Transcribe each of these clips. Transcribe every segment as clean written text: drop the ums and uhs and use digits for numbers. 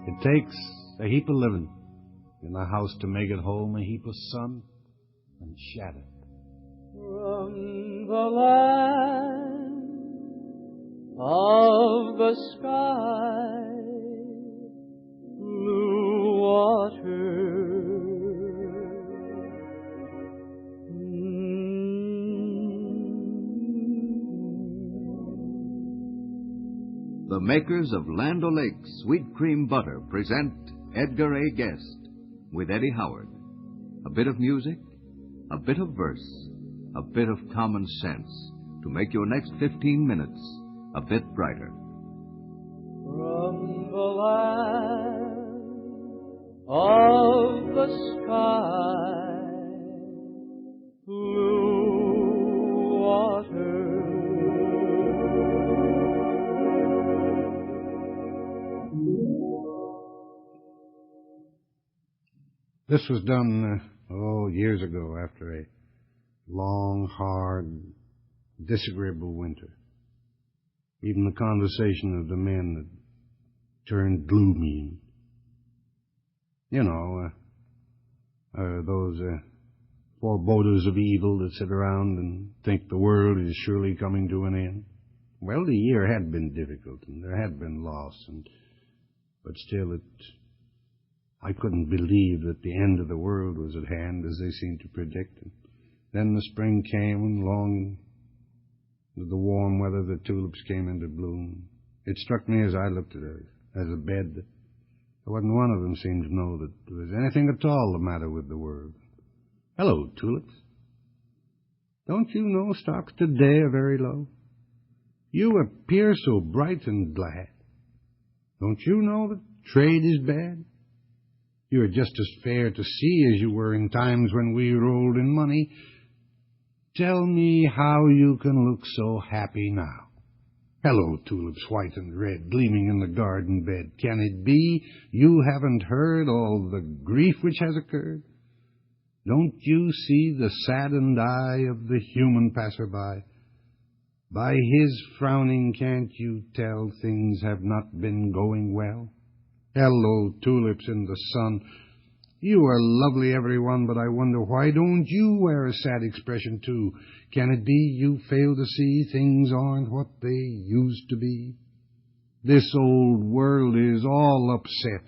It takes a heap of living in a house to make it home, a heap of sun and shadow. From the land of the sky, blue water. The makers of Land O'Lakes Sweet Cream Butter present Edgar A. Guest with Eddie Howard. A bit of music, a bit of verse, a bit of common sense to make your next 15 minutes a bit brighter. From the land of the sky, blue water. This was done, years ago after a long, hard, disagreeable winter. Even the conversation of the men had turned gloomy. Those foreboders of evil that sit around and think the world is surely coming to an end. Well, the year had been difficult, and there had been loss, but still I couldn't believe that the end of the world was at hand, as they seemed to predict. And then the spring came, and along with the warm weather, the tulips came into bloom. It struck me as I looked at it, as a bed, that there wasn't one of them seemed to know that there was anything at all the matter with the world. Hello, tulips. Don't you know stocks today are very low? You appear so bright and glad. Don't you know that trade is bad? You're just as fair to see as you were in times when we rolled in money. Tell me how you can look so happy now. Hello, tulips white and red, gleaming in the garden bed. Can it be you haven't heard all the grief which has occurred? Don't you see the saddened eye of the human passerby? By his frowning can't you tell things have not been going well? Hello, tulips in the sun. You are lovely, everyone, but I wonder why don't you wear a sad expression, too? Can it be you fail to see things aren't what they used to be? This old world is all upset.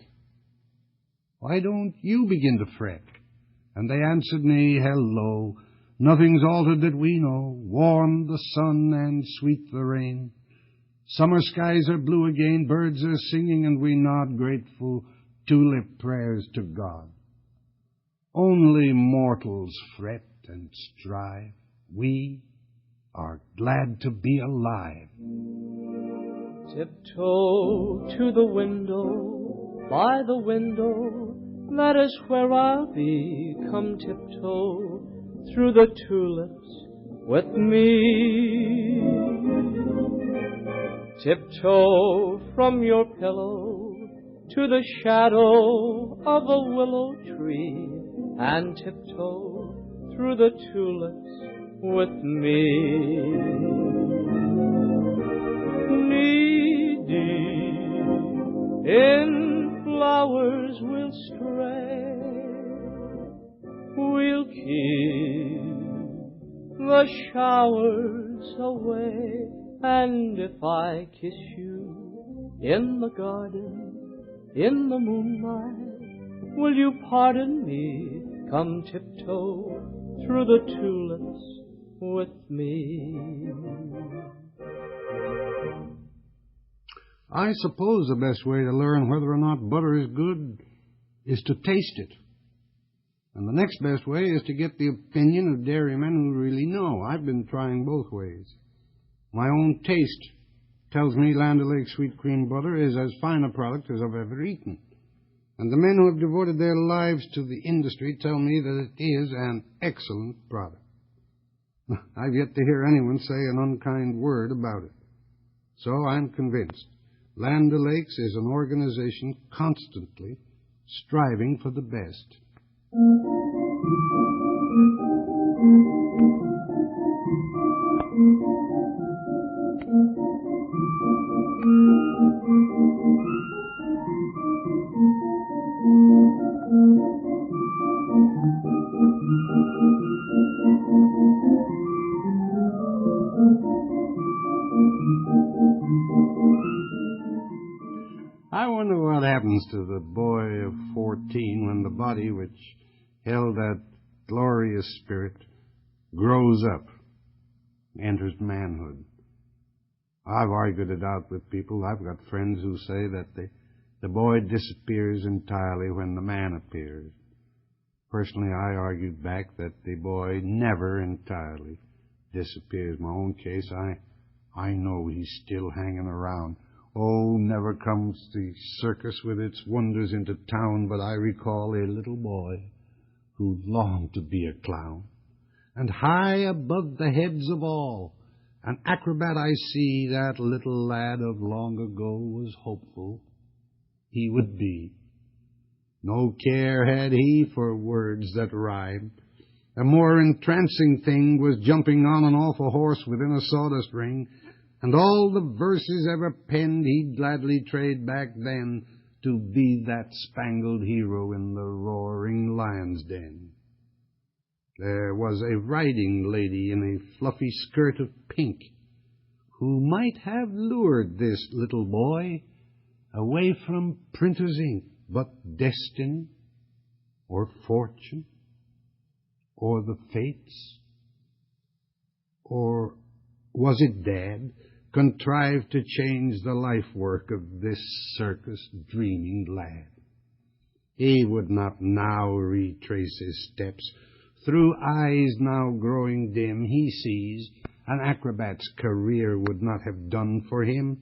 Why don't you begin to fret? And they answered me, hello, nothing's altered that we know. Warm the sun and sweet the rain. Summer skies are blue again, birds are singing, and we nod grateful tulip prayers to God. Only mortals fret and strive. We are glad to be alive. Tiptoe to the window, by the window, that is where I'll be. Come tiptoe through the tulips with me. Tiptoe from your pillow to the shadow of a willow tree, and tiptoe through the tulips with me. Knee-deep in flowers we'll stray, we'll keep the showers away. And if I kiss you in the garden, in the moonlight, will you pardon me? Come tiptoe through the tulips with me. I suppose the best way to learn whether or not butter is good is to taste it. And the next best way is to get the opinion of dairymen who really know. I've been trying both ways. My own taste tells me Land O'Lakes Sweet Cream Butter is as fine a product as I've ever eaten. And the men who have devoted their lives to the industry tell me that it is an excellent product. I've yet to hear anyone say an unkind word about it. So I'm convinced Land O'Lakes is an organization constantly striving for the best. I wonder what happens to the boy of 14 when the body which held that glorious spirit grows up, enters manhood. I've argued it out with people. I've got friends who say that the boy disappears entirely when the man appears. Personally, I argued back that the boy never entirely disappears. My own case, I know he's still hanging around. Oh, never comes the circus with its wonders into town, but I recall a little boy who longed to be a clown. And high above the heads of all, an acrobat I see, that little lad of long ago was hopeful he would be. No care had he for words that rhyme. A more entrancing thing was jumping on and off a horse within a sawdust ring, and all the verses ever penned he'd gladly trade back then to be that spangled hero in the roaring lion's den. There was a riding lady in a fluffy skirt of pink who might have lured this little boy away from printer's ink, but destiny or fortune or the fates, or was it Dad, contrived to change the life work of this circus-dreaming lad. He would not now retrace his steps. Through eyes now growing dim, he sees an acrobat's career would not have done for him.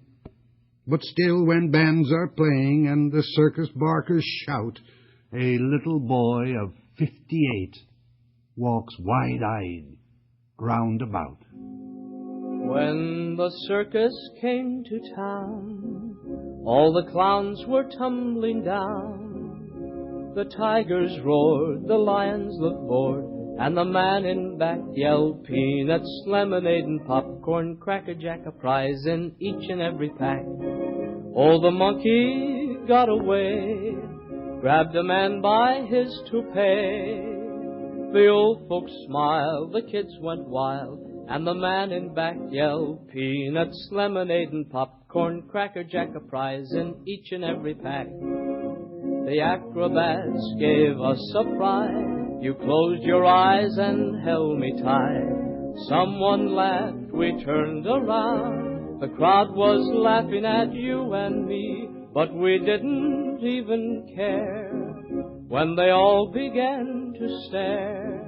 But still, when bands are playing and the circus barkers shout, a little boy of 58 walks wide-eyed round about. When the circus came to town, all the clowns were tumbling down. The tigers roared, the lions looked bored, and the man in back yelled peanuts, lemonade, and popcorn, Cracker Jack a prize in each and every pack. Oh, the monkey got away, grabbed a man by his toupee. The old folks smiled, the kids went wild, and the man in back yelled peanuts, lemonade, and popcorn, Cracker Jack a prize in each and every pack. The acrobats gave us a fright. You closed your eyes and held me tight. Someone laughed, we turned around. The crowd was laughing at you and me, but we didn't even care. When they all began to stare,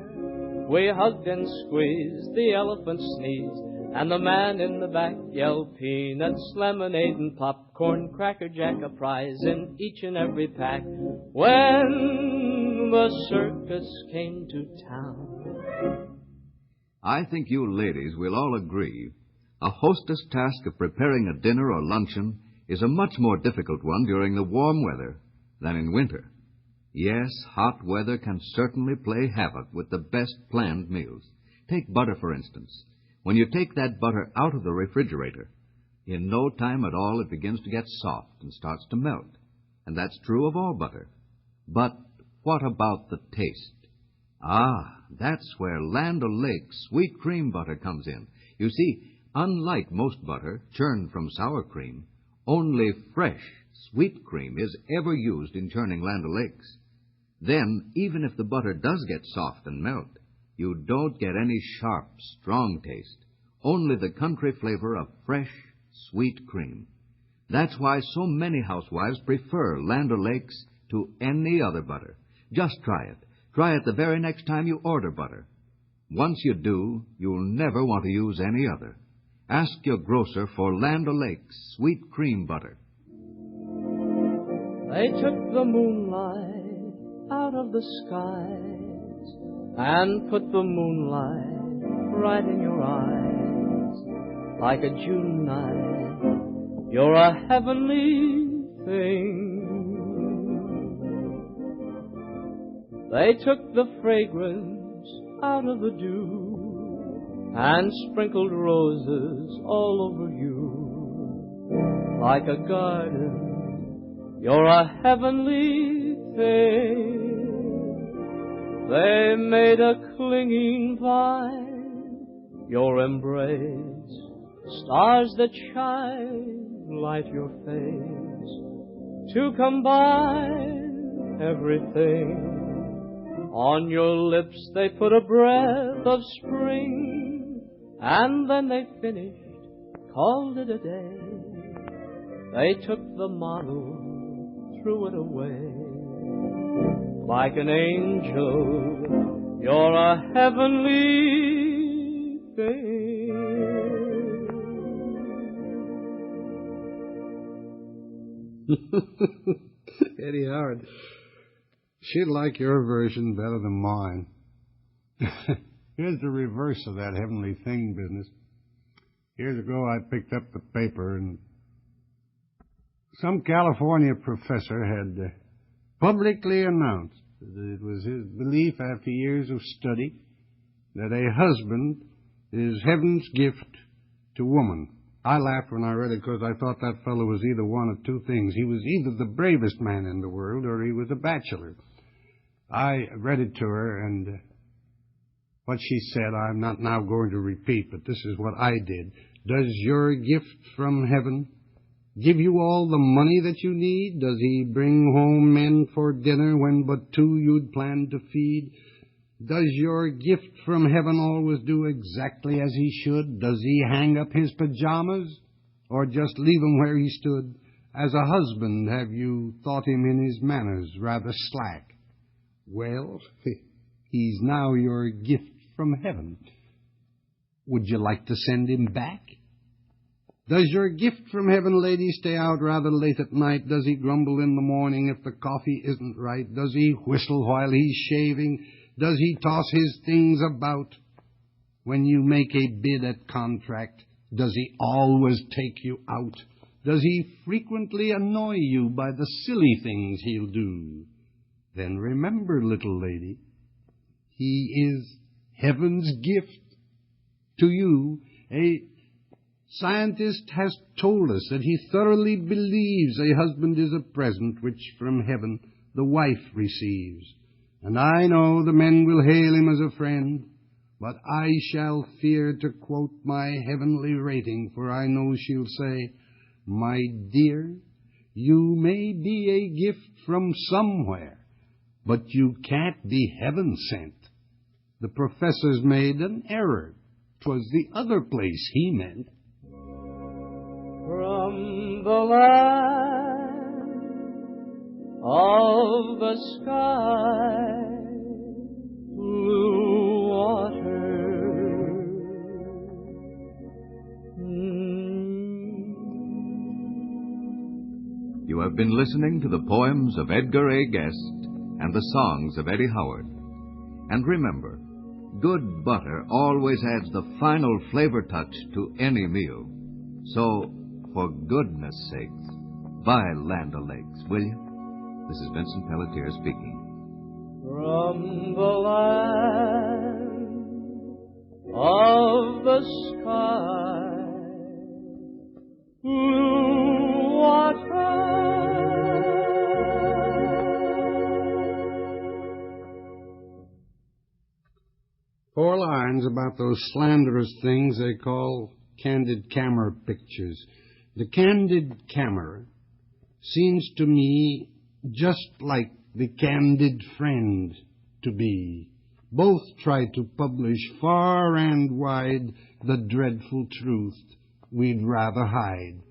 we hugged and squeezed, the elephant sneezed, and the man in the back yelled peanuts, lemonade, and popcorn, Cracker Jack a prize in each and every pack. When the circus came to town. I think you ladies will all agree a hostess' task of preparing a dinner or luncheon is a much more difficult one during the warm weather than in winter. Yes, hot weather can certainly play havoc with the best planned meals. Take butter, for instance. When you take that butter out of the refrigerator, in no time at all it begins to get soft and starts to melt. And that's true of all butter. But what about the taste? That's where Land O'Lakes sweet cream butter comes in. You see, unlike most butter churned from sour cream, only fresh sweet cream is ever used in churning Land O'Lakes. Then, even if the butter does get soft and melt, you don't get any sharp, strong taste, only the country flavor of fresh, sweet cream. That's why so many housewives prefer Land O'Lakes to any other butter. Just try it. Try it the very next time you order butter. Once you do, you'll never want to use any other. Ask your grocer for Land O'Lakes sweet cream butter. They took the moonlight out of the skies and put the moonlight right in your eyes. Like a June night, you're a heavenly thing. They took the fragrance out of the dew and sprinkled roses all over you. Like a garden, you're a heavenly thing. They made a clinging vine, your embrace, stars that shine light your face. to combine everything. On your lips they put a breath of spring, and then they finished, called it a day. They took the model, threw it away. Like an angel, you're a heavenly thing. Eddie Howard, she'd like your version better than mine. Here's the reverse of that heavenly thing business. Years ago, I picked up the paper, and some California professor had publicly announced that it was his belief after years of study that a husband is heaven's gift to woman. I laughed when I read it because I thought that fellow was either one of two things. He was either the bravest man in the world or he was a bachelor. I read it to her, and what she said I'm not now going to repeat, but this is what I did. Does your gift from heaven give you all the money that you need? Does he bring home men for dinner when but two you'd planned to feed? Does your gift from heaven always do exactly as he should? Does he hang up his pajamas or just leave him where he stood? As a husband, have you thought him in his manners rather slack? Well, he's now your gift from heaven. Would you like to send him back? Does your gift from heaven, lady, stay out rather late at night? Does he grumble in the morning if the coffee isn't right? Does he whistle while he's shaving? Does he toss his things about? When you make a bid at contract, does he always take you out? Does he frequently annoy you by the silly things he'll do? Then remember, little lady, he is heaven's gift to you. A scientist has told us that he thoroughly believes a husband is a present which from heaven the wife receives. And I know the men will hail him as a friend, but I shall fear to quote my heavenly rating, for I know she'll say, my dear, you may be a gift from somewhere, but you can't be heaven sent. The professor's made an error. 'Twas the other place he meant. From the land of the sky, blue water. You have been listening to the poems of Edgar A. Guest and the songs of Eddie Howard. And remember, good butter always adds the final flavor touch to any meal. So, for goodness sakes, buy Land O'Lakes, will you? This is Vincent Pelletier speaking. From the land of the sky, blue water. 4 lines about those slanderous things they call candid camera pictures. The candid camera seems to me just like the candid friend to be. Both try to publish far and wide the dreadful truth we'd rather hide.